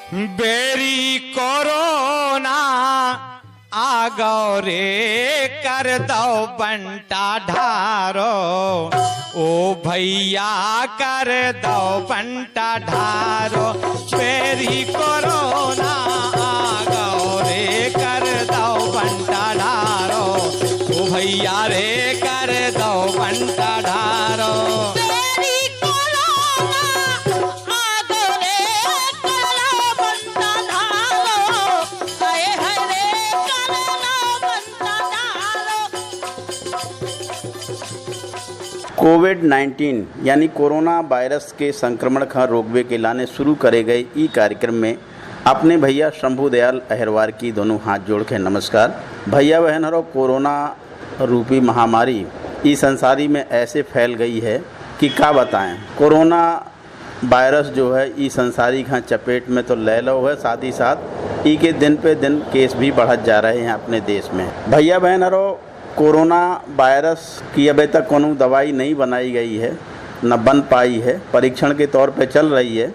Berry corona आ गौ रे कर दो बंटा ढारो, ओ भैया कर दो बंटा ढारो। बेरी कोरोना आ गौ रे कर दो बंटा ढारो, ओ भैया रे कर दो बंटा ढारो। कोविड-19 यानी कोरोना वायरस के संक्रमण का रोकवे के लाने शुरू करे गए ई कार्यक्रम में अपने भैया शंभू दयाल अहिरवार की दोनों हाथ जोड़ के नमस्कार। भैया बहनों, कोरोना रूपी महामारी इस संसारी में ऐसे फैल गई है कि क्या बताएं। कोरोना वायरस जो है इस संसारी का चपेट में तो ले लो है, साथ ही साथ ई के दिन पे दिन केस भी बढ़त जा रहे हैं अपने देश में। भैया बहनों, कोरोना वायरस की अभी तक कोनो दवाई नहीं बनाई गई है, न बन पाई है, परीक्षण के तौर पे चल रही है।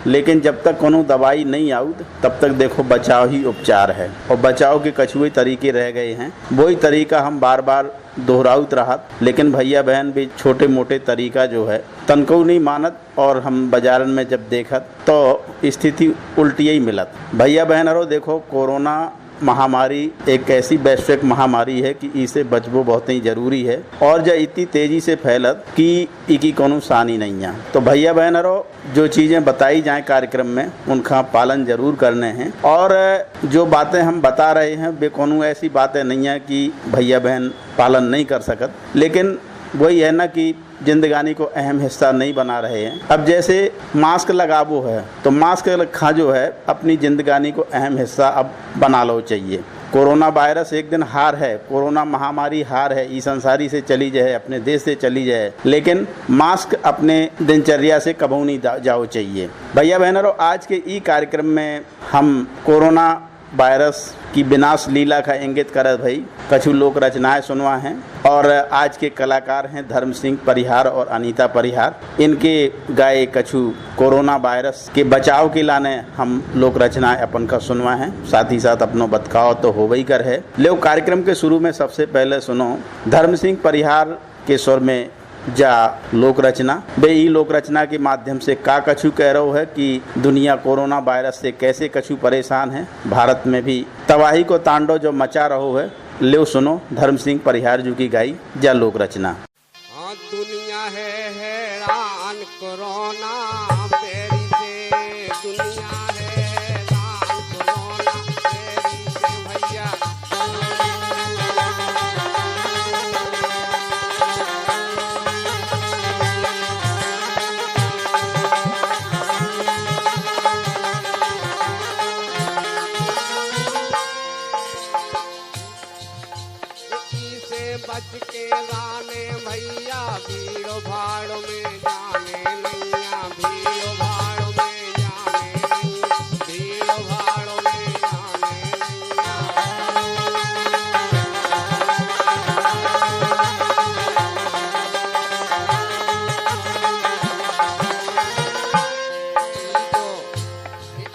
लेकिन जब तक कोनो दवाई नहीं आउत तब तक देखो बचाव ही उपचार है, और बचाव के कछुए तरीके रह गए हैं। वही तरीका हम बार बार दोहराउत रहत, लेकिन भैया बहन भी छोटे मोटे तरीका जो है तनको नहीं मानत, और हम बाजारन में जब देखत तो स्थिति उल्टी ही मिलत। भैया बहनों देखो, कोरोना महामारी एक ऐसी वैश्विक महामारी है कि इसे बचबो बहुत ही जरूरी है, और जो इतनी तेजी से फैलत कि इकी कोनो सानी नहीं है। तो भैया बहनों, जो चीज़ें बताई जाएं कार्यक्रम में उनका पालन जरूर करने हैं, और जो बातें हम बता रहे हैं वे कोनो ऐसी बातें नहीं है कि भैया बहन पालन नहीं कर सकत, लेकिन वही है ना कि जिंदगानी को अहम हिस्सा नहीं बना रहे हैं। अब जैसे मास्क लगाबो है तो मास्क खा जो है अपनी जिंदगानी को अहम हिस्सा अब बना लो चाहिए। कोरोना वायरस एक दिन हार है, कोरोना महामारी हार है, इस संसारी से चली जाए, अपने देश से चली जाए, लेकिन मास्क अपने दिनचर्या से कबू नहीं जाओ चाहिए। भैया बहनों, आज के ई कार्यक्रम में हम कोरोना वायरस की विनाश लीला का इंगित करत भाई कछु लोक रचनाएं सुनवा हैं, और आज के कलाकार हैं धर्म सिंह परिहार और अनीता परिहार। इनके गाए कछु कोरोना वायरस के बचाव के लाने हम लोक रचनाएं अपन का सुनवा हैं, साथ ही साथ अपनो बतकाव तो हो गई कर है। ले कार्यक्रम के शुरू में सबसे पहले सुनो धर्म सिंह परिहार के स्वर में जा लोक रचना। बे ई लोक रचना के माध्यम से का कछु कह रहा है कि दुनिया कोरोना वायरस से कैसे कछु परेशान है, भारत में भी तबाही को तांडव जो मचा रहो है। ले सुनो धर्म सिंह परिहार जी की गाई जा लोक रचना। हाँ, दुनिया है हैरान कोरोना बेरी से, दुनिया है हैरान कोरोना बेरी से भैया। बच के राने भैया भीड़ो भाड़ो में जाने नैया, भीड़ो भाड़ो में जाने नैया, भीड़ो भाड़ो में जाने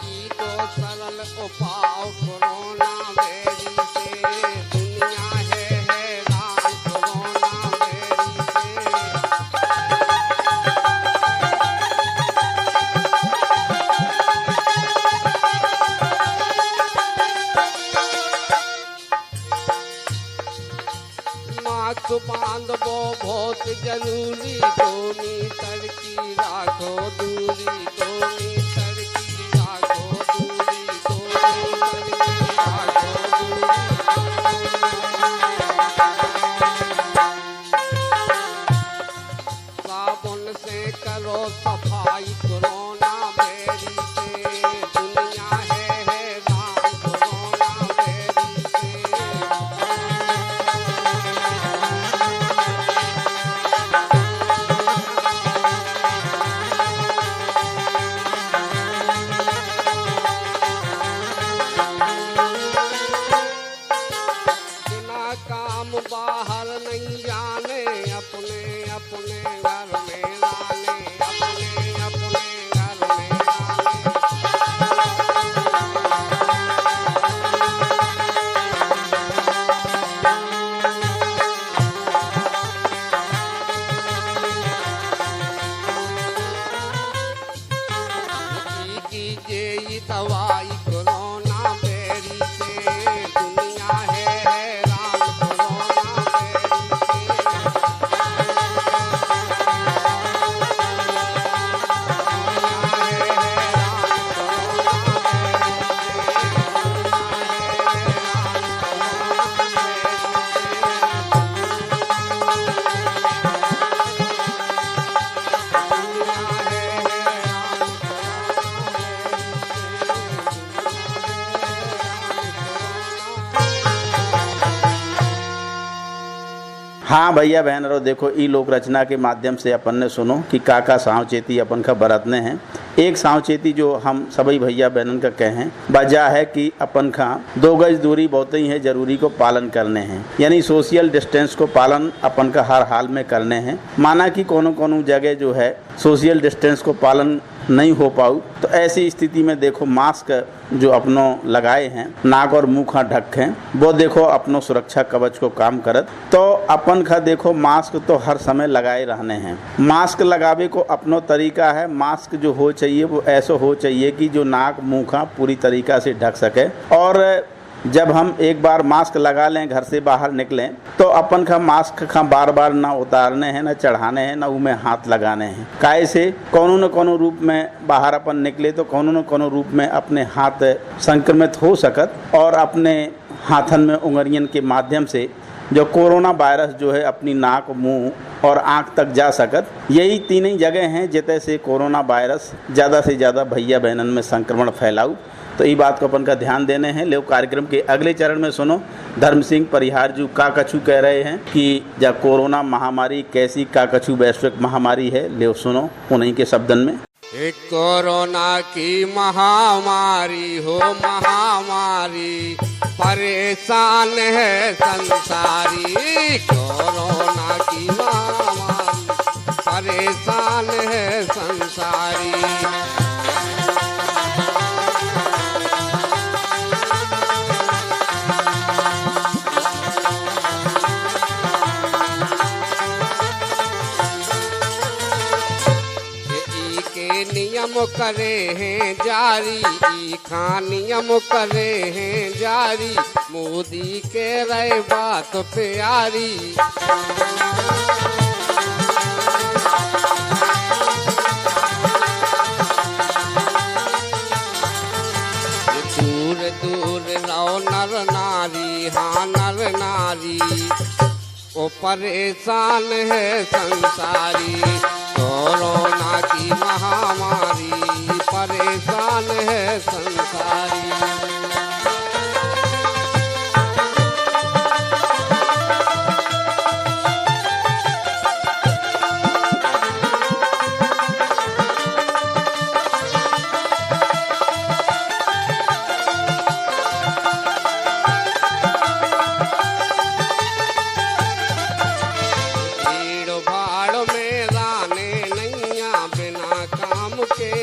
ई तो सरल उपाय कोरोना बेरी से, दुनिया है बांधबो बहुत जरूरी, 2 मीटर की राखो दूरी, 2 मीटर की राखो दूरी, 2 मीटर की राखो दूरी। साबुन से करो सफाई कोरोना बेरी से, दुनिया है हैरान कोरोना बेरी से। बाहर नहीं जाने, अपने अपने घर में लाने, अपने अपने घर में लाने। हाँ भैया बहनों, देखो ई लोक रचना के माध्यम से अपन ने सुनो कि काका सावचेती अपन का बरतने हैं। एक सावचेती जो हम सभी भैया बहनन का कहें वजह है कि अपन का 2 गज दूरी बहुत ही है जरूरी को पालन करने हैं, यानी सोशल डिस्टेंस को पालन अपन का हर हाल में करने हैं। माना कि कोनो जगह जो है सोशल डिस्टेंस को पालन नहीं हो पाऊ तो ऐसी स्थिति में देखो मास्क जो अपनों लगाए हैं, नाक और मुंह का ढक हैं, वो देखो अपनों सुरक्षा कवच को काम करत। तो अपन का देखो मास्क तो हर समय लगाए रहने हैं। मास्क लगावे को अपनों तरीका है। मास्क जो हो चाहिए वो ऐसा हो चाहिए कि जो नाक मुंह का पूरी तरीका से ढक सके, और जब हम एक बार मास्क लगा लें घर से बाहर निकलें तो अपन का मास्क का बार बार ना उतारने हैं, ना चढ़ाने हैं, ना उनमें हाथ लगाने हैं। काहे से कोनो न कोनो रूप में बाहर अपन निकले तो कोनो न कोनो रूप में अपने हाथ संक्रमित हो सकत, और अपने हाथन में उंगलियन के माध्यम से जो कोरोना वायरस जो है अपनी नाक मुंह और आँख तक जा सकत। यही 3 ही जगह हैं जितने से कोरोना वायरस ज़्यादा से ज़्यादा भैया बहनन में संक्रमण फैलाऊ। तो ये बात को अपन का ध्यान देने हैं। ले कार्यक्रम के अगले चरण में सुनो धर्म सिंह परिहार जी का कछु कह रहे हैं कि जब कोरोना महामारी कैसी का कछु वैश्विक महामारी है। ले सुनो उन्हीं के शब्दन में। एक कोरोना की महामारी हो महामारी, परेशान है संसारी। कोरोना की महामारी परेशान है संसारी। नियम करे हैं जारी, खान नियम करे हैं जारी, मोदी के रहे बात प्यारी। दूर दूर रहो नर नारी, हाँ नर नारी, ओ परेशान है संसारी। कोरोना की महामारी परेशान है संसारी।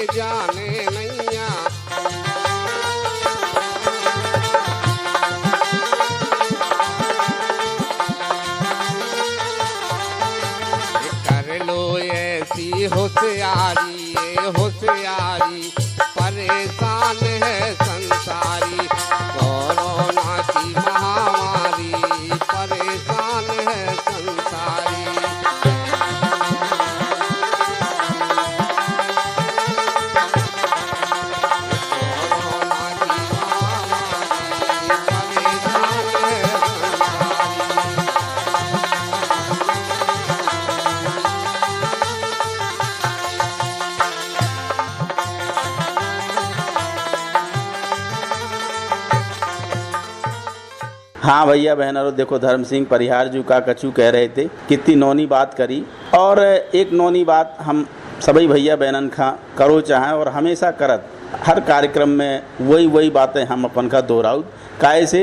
जाने नैया, कर लो ऐसी होशियारी, ये होशियारी, परेशान है संसारी। कोरोना की महामारी परेशान है संसारी। हाँ भैया बहनों, देखो धर्म सिंह परिहार जी का कछु कह रहे थे, कितनी नौनी बात करी। और एक नौनी बात हम सभी भैया बहनन का करो चाहें और हमेशा करत, हर कार्यक्रम में वही बातें हम अपन का दोहराऊ। काहे से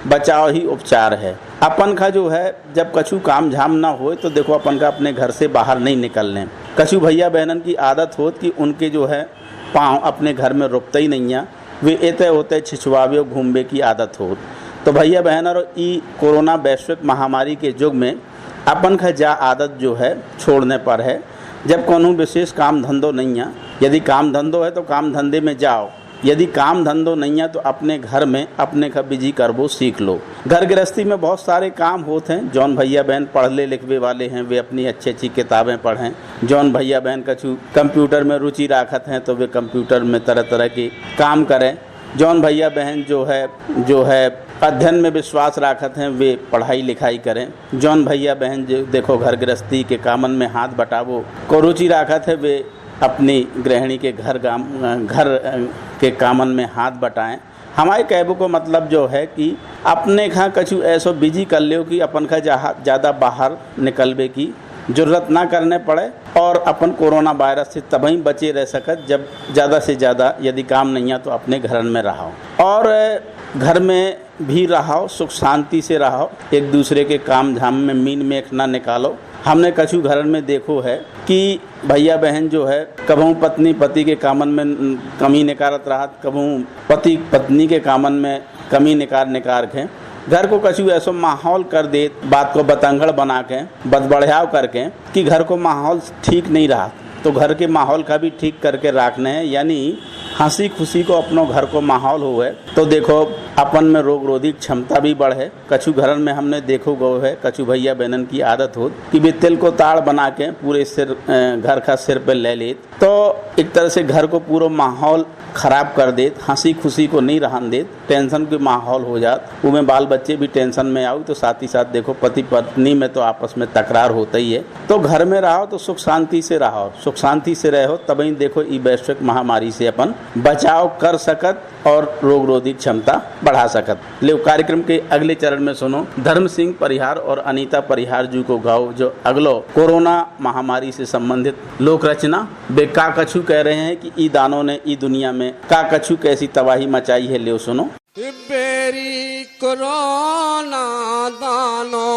बचाव ही उपचार है। अपन का जो है जब कछु काम झाम ना हो तो देखो अपन का अपने घर से बाहर नहीं निकलने। कछु भैया बहनन की आदत होत कि उनके जो है पाँव अपने घर में रुकते ही नहीं है, वे एते होते छिछवावे घूमने की आदत होत। तो भैया बहन और ई कोरोना वैश्विक महामारी के युग में अपन का जा आदत जो है छोड़ने पर है। जब कोनो विशेष काम धंधो नहीं है, यदि काम धंधो है तो काम धंधे में जाओ, यदि काम धंधो नहीं है तो अपने घर में अपने का बिजी करबो सीख लो। घर गृहस्थी में बहुत सारे काम होते हैं। जौन भैया बहन पढ़ने लिखने वाले हैं वे अपनी अच्छी किताबें पढ़ें। जौन भैया बहन कछु कंप्यूटर में रुचि रखत हैं तो वे कंप्यूटर में तरह तरह के काम करें। जौन भैया बहन जो है अध्ययन में विश्वास रखत हैं वे पढ़ाई लिखाई करें। जौन भैया बहन जो देखो घर गृहस्थी के कामन में हाथ बटावो को रुचि रखत है वे अपनी गृहिणी के घर के कामन में हाथ बटाएं। हमारे कहबो को मतलब जो है कि अपने खा कछु ऐसो बिजी कर लियो कि अपन का ज़्यादा बाहर निकलबे की जरूरत ना करने पड़े और अपन कोरोना वायरस से तभी बचे रह सकत जब ज़्यादा से ज़्यादा यदि काम नहीं है तो अपने घर में रहो और घर में भी रहो, सुख शांति से रहो, एक दूसरे के काम धाम में मीन मेख ना निकालो। हमने कछु घर में देखो है कि भैया बहन जो है कभू पत्नी पति के कामन में कमी निकारत रहा, कभू पति पत्नी के कामन में कमी निकार के घर को कछु ऐसा माहौल कर दे, बात को बतंगड़ बना के बदबढ़ाव करके कि घर को माहौल ठीक नहीं रहा, तो घर के माहौल का भी ठीक करके रखना है। यानी हंसी खुशी को अपनों घर को माहौल हुए तो देखो अपन में रोग रोधिक क्षमता भी बढ़े। कछु घरन में हमने देखो गो है कछु भैया बहनन की आदत हो कि वे तिल को ताड़ बना के पूरे सिर घर का सिर पे ले ले, तो एक तरह से घर को पूरा माहौल खराब कर देत, हंसी खुशी को नहीं रहन देत, टेंशन के माहौल हो जात, उनमें बाल बच्चे भी टेंशन में आओ तो साथ ही साथ देखो पति पत्नी में तो आपस में तकरार होता ही है। तो घर में रहो तो सुख शांति से रहो, सुख शांति से रहो तभी देखो ये वैश्विक महामारी से अपन बचाव कर सकत और रोग रोधिक क्षमता बढ़ा सकत। ले कार्यक्रम के अगले चरण में सुनो धर्म सिंह परिहार और अनीता परिहार जी को गाओ जो अगलो कोरोना महामारी से संबंधित लोक रचना वे का कछु कह रहे हैं कि ई दानों ने ई दुनिया में का कछु कैसी तबाही मचाई है। ले सुनो। बेरी कोरोना दानो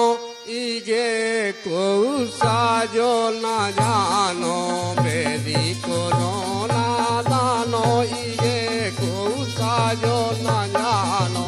इजे को साजो न जानो, बेरी कोरोना दानो इजे को साजो न जानो।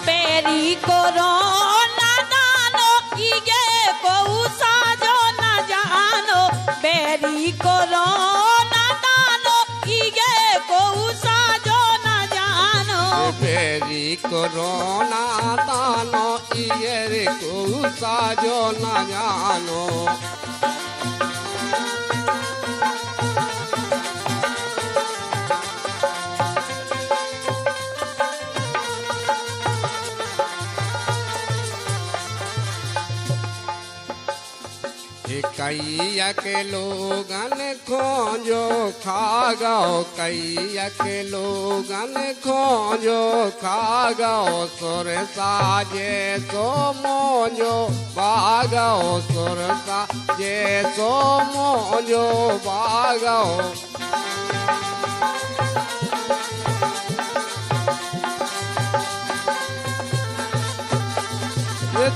बेरी कोरोना दानो इजे को साजो न जानो, बेरी कोरोना दानो इजे को साजो न जानो। बेरी कोरोना दानो इजे को साजो न जानो। कैया के लोगन खोजो खा गो, कैया के लोगन खोजो खा गो, सुर साजे सो मोजो बागो, सुर साजे सो मोजो बागो।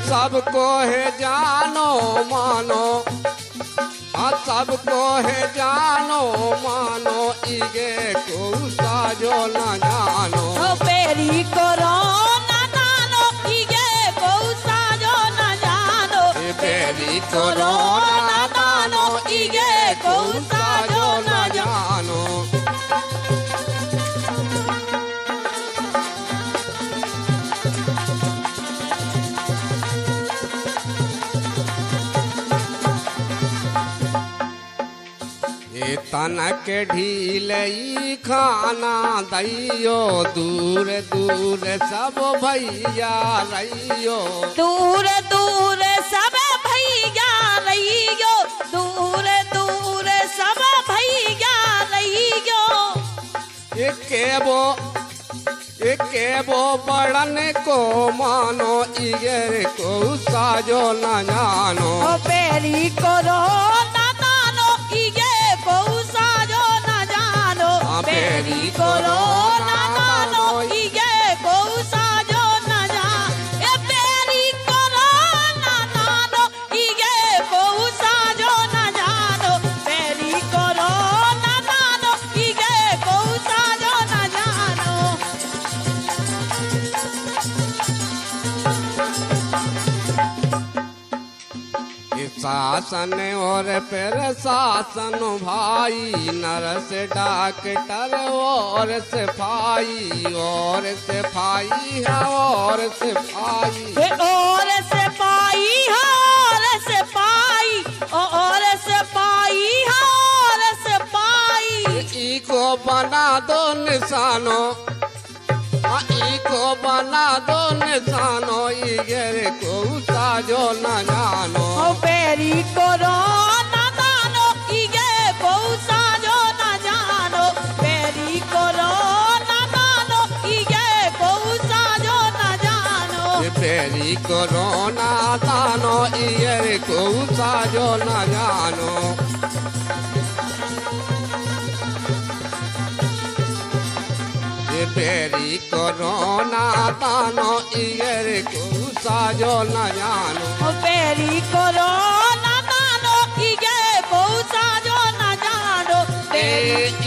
सबको है जानो मानो, सबको है जानो मानो, इगे को साजो न जानो। बेरी कोरोना दानो इगे को साजो न जानो, बेरी कोरोना दानो इगे को साजो न जानो। तनक ढीलई खाना दैयो, दूर दूर सब भैया रहियो, दूर दूर सब भैया रहियो, दूर दूर सब भैया रहियो। एके वो बड़न को मानो, इगर को साजो न जानो। बेरी कोरोना दानो इगे को साजो न जानो, बेरी कोरोना दानो इगे को साजो न जानो। बेरी कोरोना दानो इगे को साजो न जानो, बेरी कोरोना दानो इगे को साजो न जानो। शासन और फिर शासन भाई, नर्स डॉक्टर और सिपाही, और सिपाही है और सिपाही, और सिपाही है और सिपाही, और सिपाही है और सिपाही। ई को बना दो निशानो, ई को बना दो निशानो, इगर को साजो न जानो। बेरी कोरोना दानो बेरी कोरोना तानो ईयर को साजो न जानो ये बेरी कोरोना तानो ईयर को साजो न जानो ओ बेरी कोरोना तानो इगे बहुसा जो न जानो ए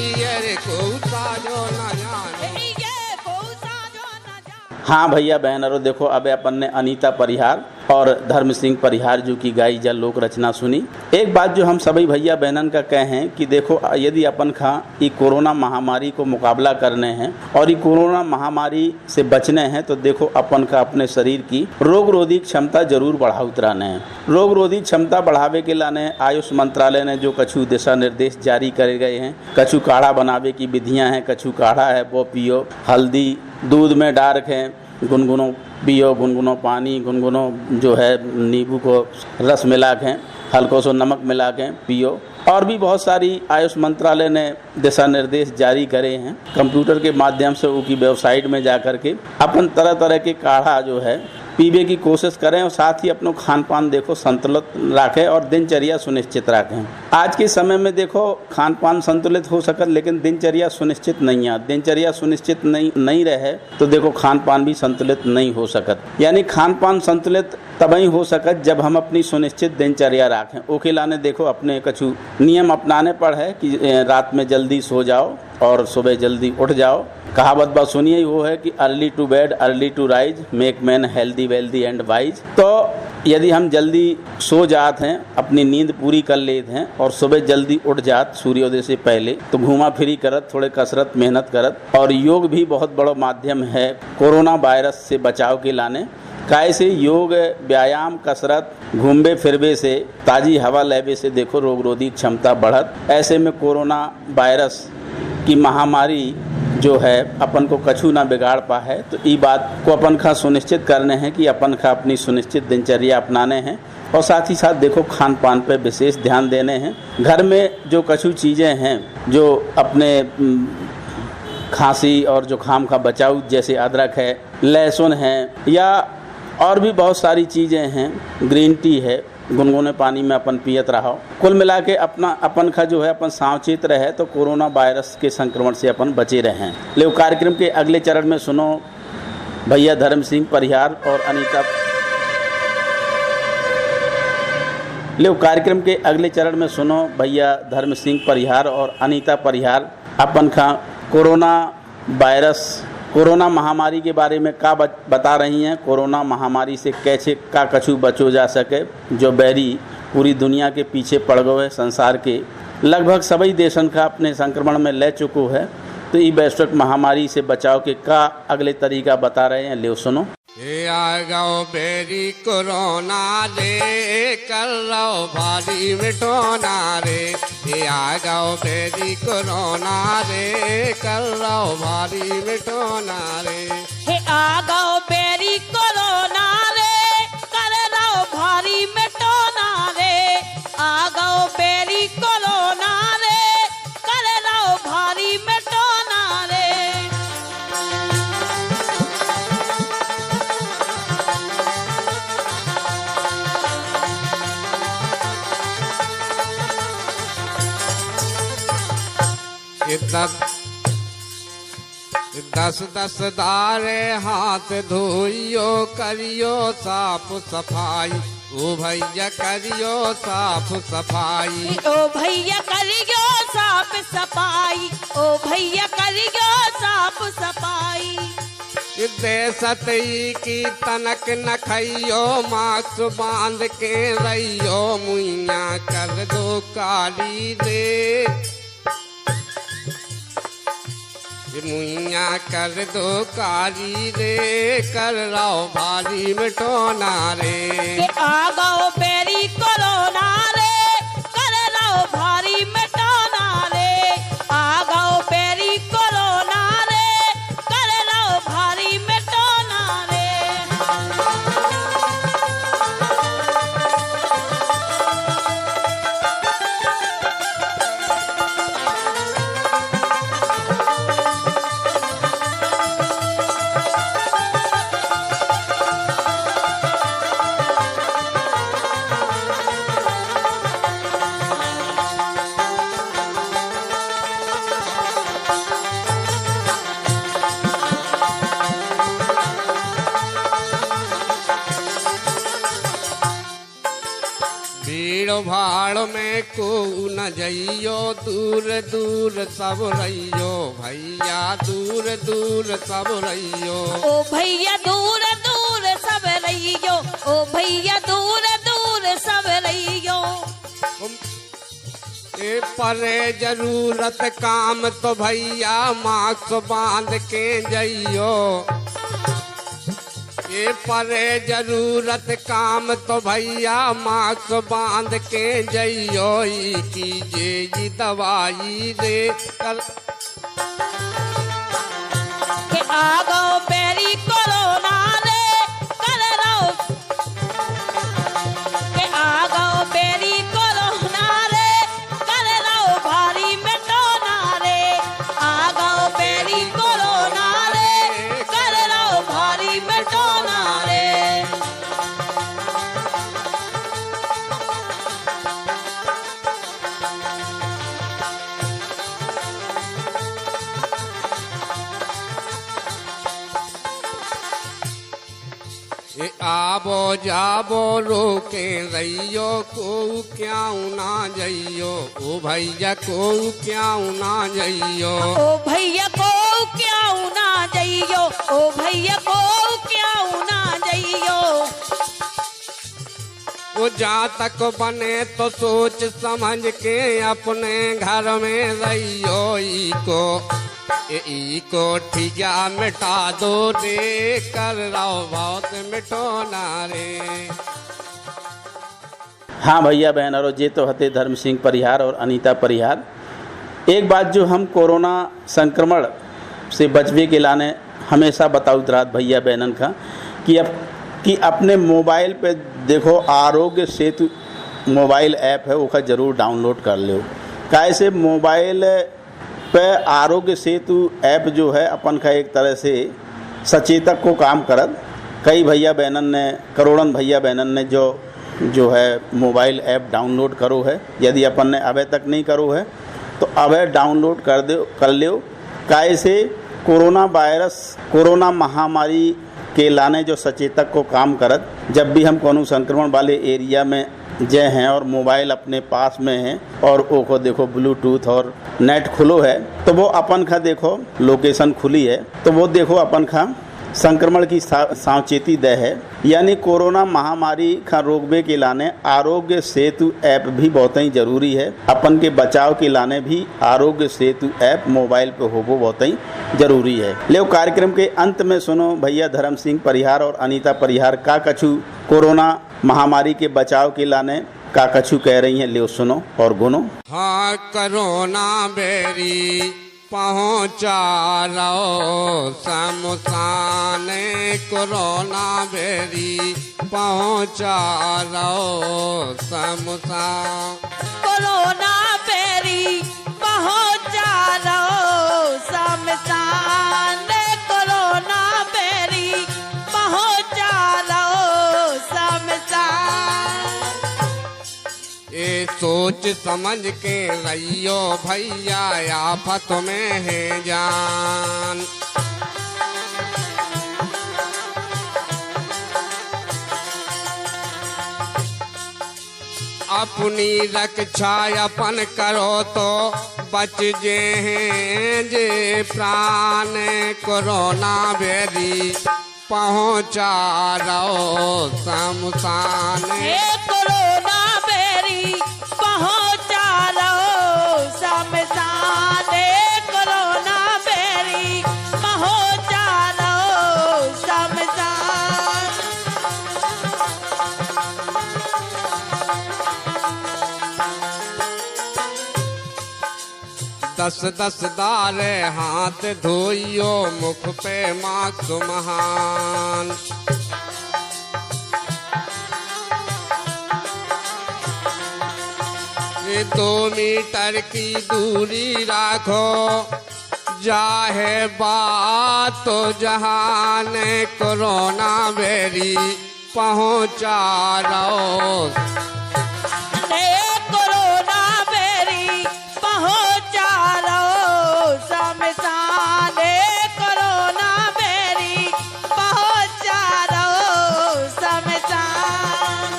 ईयर को साजो न जानो इगे बहुसा जो न जानो। हाँ भैया बहनों, देखो अब अपन ने अनीता परिहार और धर्म सिंह परिहार जो की गाई जल लोक रचना सुनी। एक बात जो हम सभी भैया बहनन का कहें कि देखो यदि अपन खा ये कोरोना महामारी को मुकाबला करने हैं और ये कोरोना महामारी से बचने हैं तो देखो अपन का अपने शरीर की रोग रोधी क्षमता जरूर बढ़ाउत रहने हैं। रोग रोधी क्षमता बढ़ावे के लाने आयुष मंत्रालय ने जो कछु दिशा निर्देश जारी करे गए हैं, कछु काढ़ा बनावे की विधियाँ हैं, कछु काढ़ा है वो पियो, हल्दी दूध में डाल के गुनगुनो पियो, गुनगुनो पानी, गुनगुनो जो है नींबू को रस मिला के हल्को सो नमक मिला के पियो। और भी बहुत सारी आयुष मंत्रालय ने दिशा निर्देश जारी करे हैं। कंप्यूटर के माध्यम से उनकी वेबसाइट में जा कर के अपन तरह तरह के काढ़ा जो है पीने की कोशिश करें और साथ ही अपना खान पान देखो संतुलित रखें और दिनचर्या सुनिश्चित रखें। आज के समय में देखो खान पान संतुलित हो सकत लेकिन दिनचर्या सुनिश्चित नहीं है। दिनचर्या सुनिश्चित नहीं रहे तो देखो खान पान भी संतुलित नहीं हो सकत। यानी खान पान संतुलित तभी हो सकत जब हम अपनी सुनिश्चित दिनचर्या रखें। ओके लाने देखो अपने कछु नियम अपनाने पड़ है कि रात में जल्दी सो जाओ और सुबह जल्दी उठ जाओ। कहावत बात सुनिए वो है कि early to bed early to rise make man healthy wealthy and wise. तो यदि हम जल्दी सो जाते हैं, अपनी नींद पूरी कर लेते हैं और सुबह जल्दी उठ जात सूर्योदय से पहले तो घूमा फिरी करत, थोड़े कसरत मेहनत करत। और योग भी बहुत बड़ा माध्यम है कोरोना वायरस से बचाव के लाने। काय से योग व्यायाम कसरत घूमबे फिरबे से ताज़ी हवा लेवे से देखो रोग रोधी क्षमता बढ़त। ऐसे में कोरोना वायरस की महामारी जो है अपन को कछु ना बिगाड़ पा है। तो ये बात को अपन का सुनिश्चित करने हैं कि अपन का अपनी सुनिश्चित दिनचर्या अपनाने हैं और साथ ही साथ देखो खान पान पर विशेष ध्यान देने हैं। घर में जो कछु चीज़ें हैं जो अपने खांसी और जुकाम का बचाव जैसे अदरक है, लहसुन है या और भी बहुत सारी चीज़ें हैं, ग्रीन टी है, गुनगुने पानी में अपन पियत रहो। कुल मिला के अपना अपन का जो है अपन सावचेत रहे तो कोरोना वायरस के संक्रमण से अपन बचे रहें। ले कार्यक्रम के अगले चरण में सुनो भैया धर्म सिंह परिहार और अनीता। ले कार्यक्रम के अगले चरण में सुनो भैया धर्म सिंह परिहार और अनीता परिहार अपन का कोरोना महामारी के बारे में का बता रही हैं। कोरोना महामारी से कैसे का कछु बचो जा सके जो बैरी पूरी दुनिया के पीछे पड़ गए है। संसार के लगभग सभी देशन का अपने संक्रमण में ले चुको है। तो ये वैश्विक महामारी से बचाव के का अगले तरीका बता रहे हैं, ले सुनो। ये आ गओ बेरी कोरोना रे कर लो भारी मिटोना रे। ये आ गओ बेरी कोरोना रे कर लो भारी मिटोना रे। हे आ गओ बेरी कोरोना रे कर लो भारी मिटोना रे। आ गओ बेरी कोरोना रे कर लो भारी मिटोना रे। दस दारे हाथ धोइयो करियो साफ सफाई। ओ भैया करियो साफ सफाई। ओ भैया करियो साफ सफाई। ओ भैया करियो साफ सफाई। सतई की तनक न खइयो मास्क बांध के रहियो। मुइया कर दो काली रे। मुइया कर दो काली रे कर रहो भारी मिटोना रे। आ गओ बेरी कोरोना रे कर लो भारी मिटोना रे। आ गओ बेरी कोरोना रे कर लो भारी मिटोना रे। भीड़ भाड़ में को न जइयो, दूर दूर सब रहियो भैया, दूर दूर सब रहियो। ओ भैया दूर दूर सब रहियो, ओ भैया दूर दूर सब रहियो। ए परे जरूरत काम तो भैया मास्क बांध के जइयो। ये परे जरूरत काम तो भैया मास्क बांध के जइयो। कीजिए ये दवाई दे कर के आ गओ बेरी कोरोना रे कर रहो, के आ गओ बेरी कोरोना रे कर रहो भारी मिटोना रे। आ गओ बेरी कोरोना रे कर रहो भारी मिटोना रे। ये आबो जाबो रोके रहियो, को क्यों ना जइयो। ओ भैया को क्यों ना जइयो। ओ भैया को क्यों ना जइयो, ओ भैया को क्यों ना जइयो। वो जहाँ तक बने तो सोच समझ के अपने घर में रहियो। ई को ठिया मिटा दो रे, कर रहो बहुत मिटोना रे। हाँ भैया बहन और ये तो हते धर्म सिंह परिहार और अनीता परिहार। एक बात जो हम कोरोना संक्रमण से बचने के लाने हमेशा बताऊँ रात भैया बहनन का कि अपने मोबाइल पे देखो आरोग्य सेतु मोबाइल ऐप है, वो ज़रूर डाउनलोड कर लो। कैसे मोबाइल पे आरोग्य सेतु ऐप जो है अपन का एक तरह से सचेतक को काम करत। कई भैया बहनन ने, करोड़न भैया बहनन ने जो है मोबाइल ऐप डाउनलोड करो है। यदि अपन ने अभी तक नहीं करो है तो अभी डाउनलोड कर लो। कैसे कोरोना वायरस, कोरोना महामारी के लाने जो सचेतक को काम करत, जब भी हम कोनो संक्रमण वाले एरिया में जे हैं और मोबाइल अपने पास में है और वो को देखो ब्लूटूथ और नेट खुलो है, तो वो अपन का देखो लोकेशन खुली है, तो वो देखो अपन का संक्रमण की सावचेती दे है। यानी कोरोना महामारी का रोकबे के लाने आरोग्य सेतु ऐप भी बहुत ही जरूरी है। अपन के बचाव के लाने भी आरोग्य सेतु ऐप मोबाइल पे हो वो बहुत ही जरूरी है। ले कार्यक्रम के अंत में सुनो भैया धर्म सिंह परिहार और अनीता परिहार का कछु कोरोना महामारी के बचाव के लाने का कछु कह रही हैं। ले सुनो और गुनो। हाँ कोरोना बेरी पहुँचा रहो शमशान, कोरोना बेरी पहुँचा रहो शमशान। कोरोना बेरी पहुँचा रहो शमशान, कोरोना बेरी पहुँचा रहो शमशान। ये सोच समझ के रहियो भैया, आफत में है जान। अपनी रक्षा अपन करो तो बच जे हैं जे प्राण, कोरोना बेरी पहुँचा रहो शमशान। हे कोरोना बेरी पहुँचा रहो शमशान, कोरोना बेरी पहुँचा रहो शमशान। 10 दारे हाथ धोइयो, मुख पे मास्क महान। ये 2 मीटर की दूरी राखो, जाहे बात तो जहान, कोरोना बेरी पहुँचा रहो। कोरोना बेरी पहुँचा रहो शमशान, कोरोना बेरी पहुँचा रहो शमशान।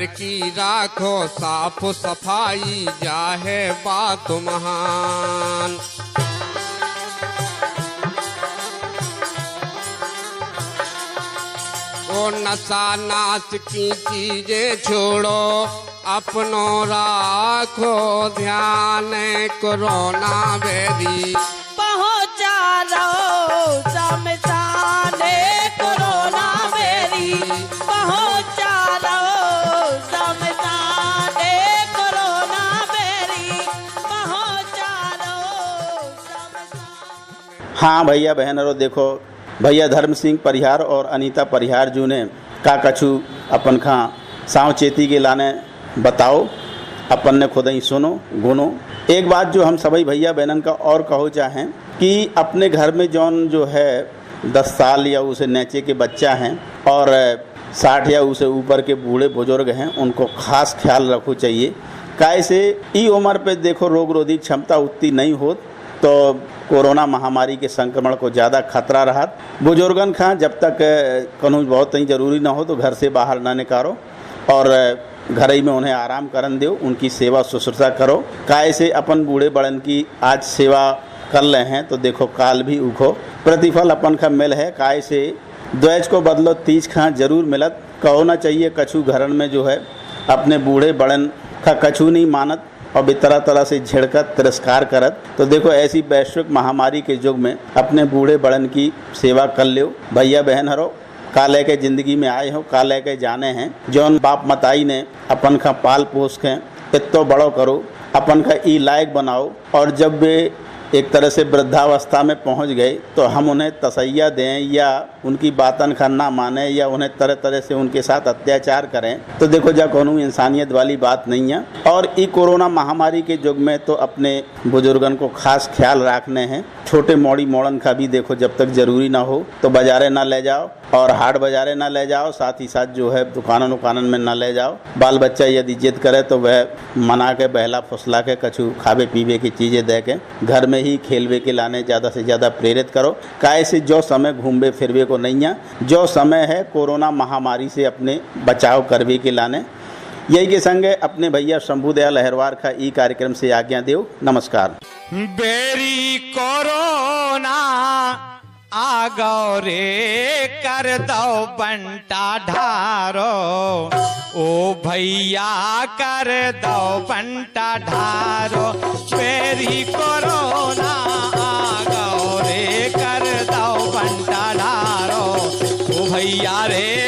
घर की राखो साफ सफाई जाहे बात महान। ओ नशा नाच की चीजें छोड़ो अपनो राखो ध्यान कोरोना बेरी पहुंचा रहो शमशाने कोरोना बेरी पहुंचा रहो शमशाने कोरोना बेरी पहुंचा रहो शमशाने। हाँ भैया बहनों, देखो भैया धर्म सिंह परिहार और अनीता परिहार जू ने का कछु अपन खा सावचेती के लाने बताओ, अपन ने खुद ही सुनो गुनो। एक बात जो हम सभी भैया बहनन का और कहो चाहें कि अपने घर में जौन जो है 10 साल या उसे नीचे के बच्चा हैं और 60 या उसे ऊपर के बूढ़े बुजुर्ग हैं, उनको खास ख्याल रखो चाहिए। कैसे ई उम्र पे देखो रोग रोधी क्षमता उतनी नहीं हो तो कोरोना महामारी के संक्रमण को ज़्यादा खतरा रहा। बुजुर्गन खा जब तक कानून बहुत ही ज़रूरी ना हो तो घर से बाहर ना निकालो और घर ही में उन्हें आराम करन दो, उनकी सेवा शुश्रूषा करो। काय से अपन बूढ़े बड़न की आज सेवा कर रहे हैं तो देखो काल भी उखो प्रतिफल अपन का मिल है। काय से द्वैज को बदलो तीज खा जरूर मिलत, कहो ना चाहिए कछु घरन में जो है अपने बूढ़े बड़न का कछु नहीं मानत और भी तरह तरह से झिड़कत तिरस्कार करत। तो देखो ऐसी वैश्विक महामारी के युग में अपने बूढ़े बड़न की सेवा कर लो। भैया बहन हरो का लेके ज़िंदगी में आए हो, का लेके जाने हैं। जौन बाप मताई ने अपन का पाल पोस के इतो बड़ो करो, अपन का ई लायक बनाओ और जब वे एक तरह से वृद्धावस्था में पहुंच गए तो हम उन्हें तसैया दें या उनकी बातन का ना माने या उन्हें तरह तरह से उनके साथ अत्याचार करें तो देखो जा कोनो इंसानियत वाली बात नहीं है। और ई कोरोना महामारी के युग में तो अपने बुजुर्गन को खास ख्याल रखने हैं। छोटे मोड़ी मोड़न का भी देखो जब तक ज़रूरी ना हो तो बाजारे ना ले जाओ और हाट बाजारे ना ले जाओ, साथ ही साथ जो है दुकानन उकानन में ना ले जाओ। बाल बच्चा यदि जिद करे तो वह मना के बहला फुसला के कछु खावे पीवे की चीज़ें दे के घर में ही खेलवे के लाने ज़्यादा से ज़्यादा प्रेरित करो। काय से जो समय घूमवे फिरवे को नहीं है, जो समय है कोरोना महामारी से अपने बचाव करवे के लाने। यही के संगे अपने भैया शंभू दयाल अहिरवार का ई कार्यक्रम से आज्ञा देव। नमस्कार। बेरी कोरोना आ गौ रे कर दो बंटा ढारो, ओ भैया कर दो बंटा ढारो। बेरी कोरोना आ गौ रे कर दो बंटा ढारो, ओ भैया रे